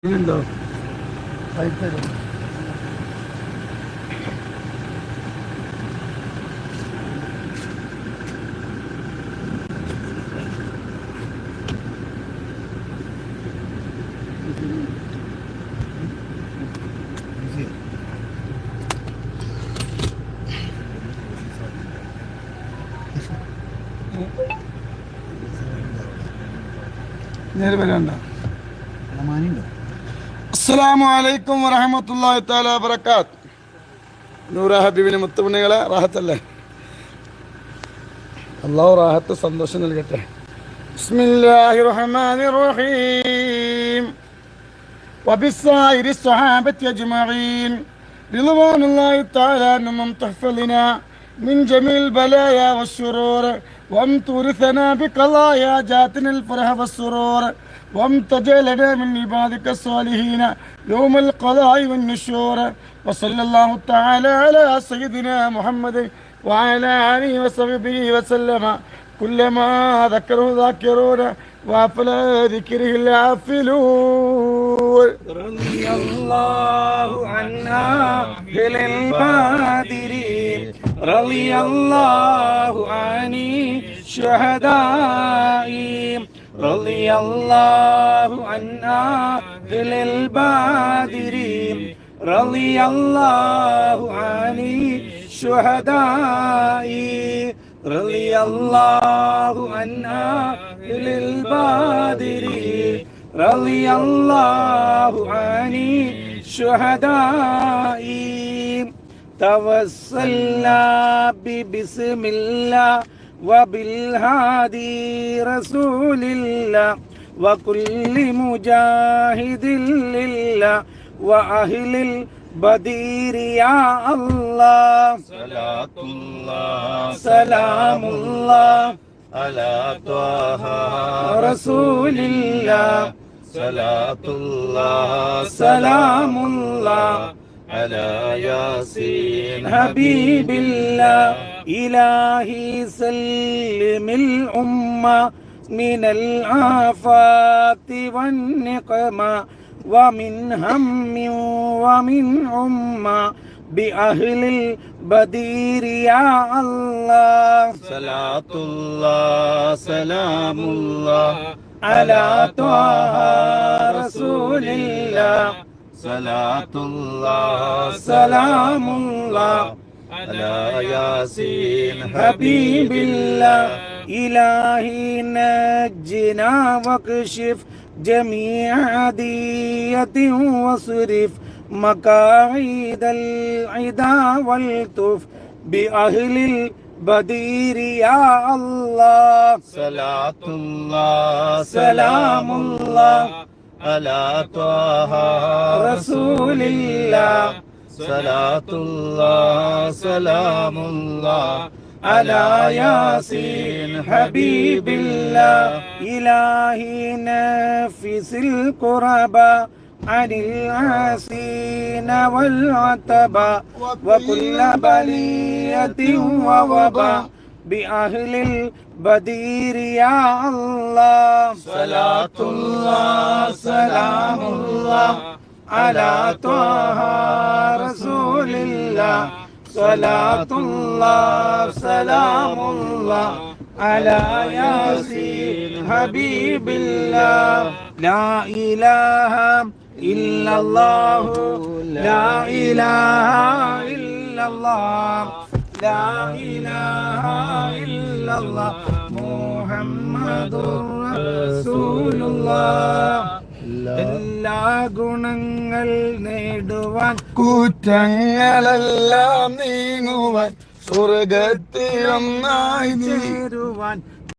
ഉണ്ടോ സൈറ്റ് നേരെ വരണ്ട. അസ്സലാമു അലൈക്കും വറഹ്മത്തുള്ളാഹി തആല വബറകാത്ത്. നൂറ ഹബീബിന്റെ മുത്തുമണികളെ റാഹത്തല്ലേ? അല്ലാഹു റാഹത്ത് സന്തോഷം നൽകട്ടെ. ബിസ്മില്ലാഹിർ റഹ്മാനിർ റഹീം. വബിസ്സായിരി സ്വഹാബത്തി അജ്മഈൻ റിളവാനുല്ലാഹി തആല അൻഹും തഹ്ഫലിനാ من جميع البلايا والشرور وامتورثنا بقضايا جاتنا الفرح والسرور وامتجلنا من عبادك الصالحين يوم القضاء والنشور وصلى الله تعالى على سيدنا محمد وعلى آله وصحبه وسلم كلما ذكره ذاكرون وافل ذكره العافلون رضي الله عنا أهل البادرين رضي الله عن الشهداء رضي الله عنا أهل البادرين رضي الله عن الشهداء رضي الله عنا أهل البادرين رضي الله عن الشهداء توسلنا ببسم الله وبالهادي رسول الله وكل مجاهد لله وأهل البدير يا الله صلاة الله سلام الله على طه رسول الله صلاة الله سلام الله على ياسين حبيب الله إلهي سلم الأمة من الآفات والنقمة ومن هم ومن عمة بأهل البدير يا الله صلاة الله سلام الله على طه رسول الله صلاة الله سلام الله على ياسين حبيب الله إلهي نجنا واكشف جميع عدية واصرف مكايد العدا والتف بأهل البدير يا الله صلاة الله سلام الله على طه رسول الله صلاة الله سلام الله على ياسين حبيب الله إلهي نفس القربى عن العاسين والعتبى وكل بلية ووباء بأهل البدير يا الله صلاة الله سلام الله على طه رسول الله صلاة الله سلام الله على ياسين حبيب الله لا إله إلا الله لا إله إلا الله لا إله إلا الله محمد رسول الله എല്ലാ ഗുണങ്ങൾ നേടുവാൻ കുറ്റങ്ങളെല്ലാം നീങ്ങുവാൻ സ്വർഗത്തിൽ ഒന്നായി ചേരുവാൻ